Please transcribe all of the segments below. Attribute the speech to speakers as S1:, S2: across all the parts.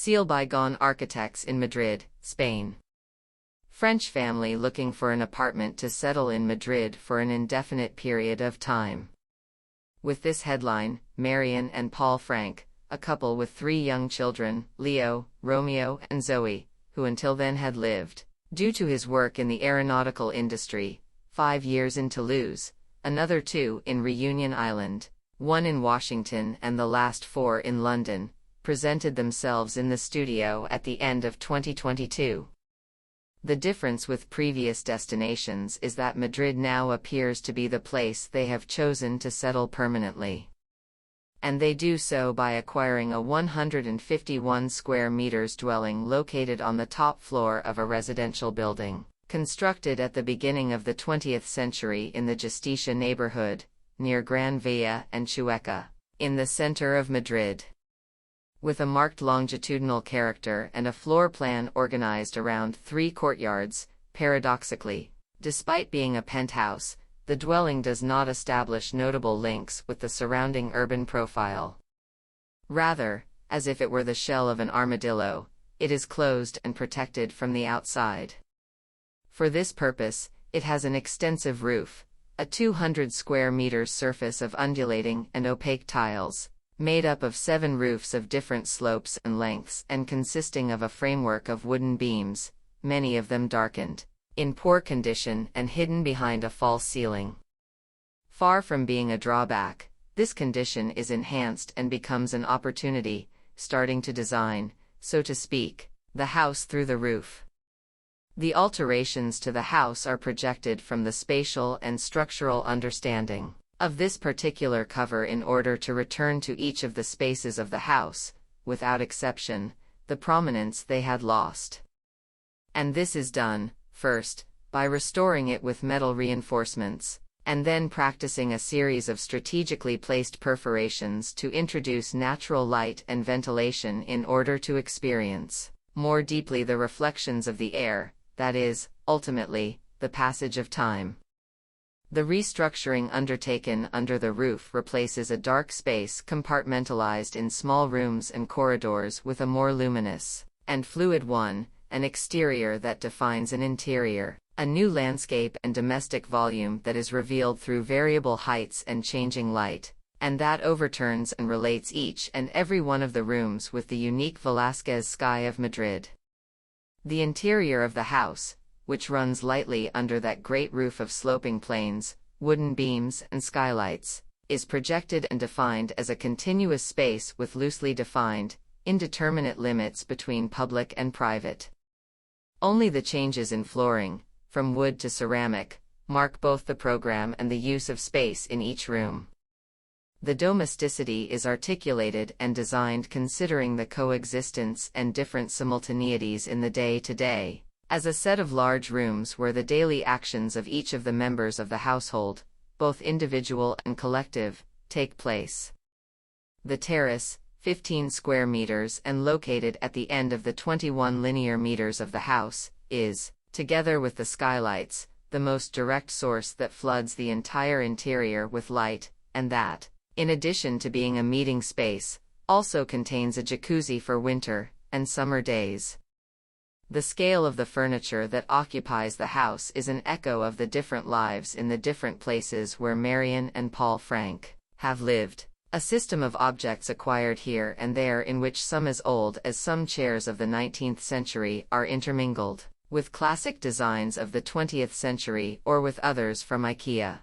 S1: Ciel By architects in Madrid, Spain. French family looking for an apartment to settle in Madrid for an indefinite period of time. With this headline, Marion and Paul Franck, a couple with 3 young children, Leo, Romeo and Zöe, who until then had lived, due to his work in the aeronautical industry, 5 years in Toulouse, another 2 in Reunion Island, 1 in Washington and the last 4 in London, presented themselves in the studio at the end of 2022. The difference with previous destinations is that Madrid now appears to be the place they have chosen to settle permanently. And they do so by acquiring a 151 square meters dwelling located on the top floor of a residential building, constructed at the beginning of the 20th century in the Justicia neighborhood, near Gran Via and Chueca, in the center of Madrid. With a marked longitudinal character and a floor plan organized around 3 courtyards, paradoxically, despite being a penthouse, the dwelling does not establish notable links with the surrounding urban profile. Rather, as if it were the shell of an armadillo, it is closed and protected from the outside. For this purpose, it has an extensive roof, a 200 square meters surface of undulating and opaque tiles, made up of 7 roofs of different slopes and lengths and consisting of a framework of wooden beams, many of them darkened, in poor condition and hidden behind a false ceiling. Far from being a drawback, this condition is enhanced and becomes an opportunity, starting to design, so to speak, the house through the roof. The alterations to the house are projected from the spatial and structural understanding of this particular cover in order to return to each of the spaces of the house, without exception, the prominence they had lost. And this is done, first, by restoring it with metal reinforcements, and then practicing a series of strategically placed perforations to introduce natural light and ventilation in order to experience more deeply the reflections of the air, that is, ultimately, the passage of time. The restructuring undertaken under the roof replaces a dark space compartmentalized in small rooms and corridors with a more luminous and fluid one, an exterior that defines an interior, a new landscape and domestic volume that is revealed through variable heights and changing light, and that overturns and relates each and every one of the rooms with the unique Velázquez sky of Madrid. The interior of the house, which runs lightly under that great roof of sloping planes, wooden beams and skylights, is projected and defined as a continuous space with loosely defined, indeterminate limits between public and private. Only the changes in flooring, from wood to ceramic, mark both the program and the use of space in each room. The domesticity is articulated and designed considering the coexistence and different simultaneities in the day-to-day, as a set of large rooms where the daily actions of each of the members of the household, both individual and collective, take place. The terrace, 15 square meters and located at the end of the 21 linear meters of the house, is, together with the skylights, the most direct source that floods the entire interior with light, and that, in addition to being a meeting space, also contains a jacuzzi for winter and summer days. The scale of the furniture that occupies the house is an echo of the different lives in the different places where Marion and Paul Franck have lived, a system of objects acquired here and there in which some as old as some chairs of the 19th century are intermingled with classic designs of the 20th century or with others from IKEA.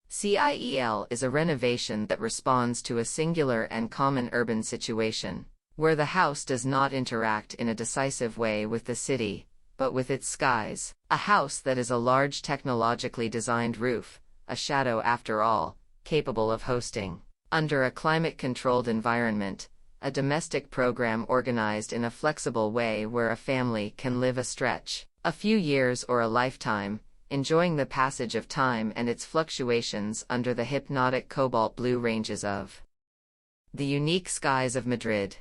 S1: Ciel is a renovation that responds to a singular and common urban situation, where the house does not interact in a decisive way with the city, but with its skies. A house that is a large technologically designed roof, a shadow after all, capable of hosting, under a climate-controlled environment, a domestic program organized in a flexible way where a family can live a stretch, a few years or a lifetime, enjoying the passage of time and its fluctuations under the hypnotic cobalt blue ranges of the unique skies of Madrid.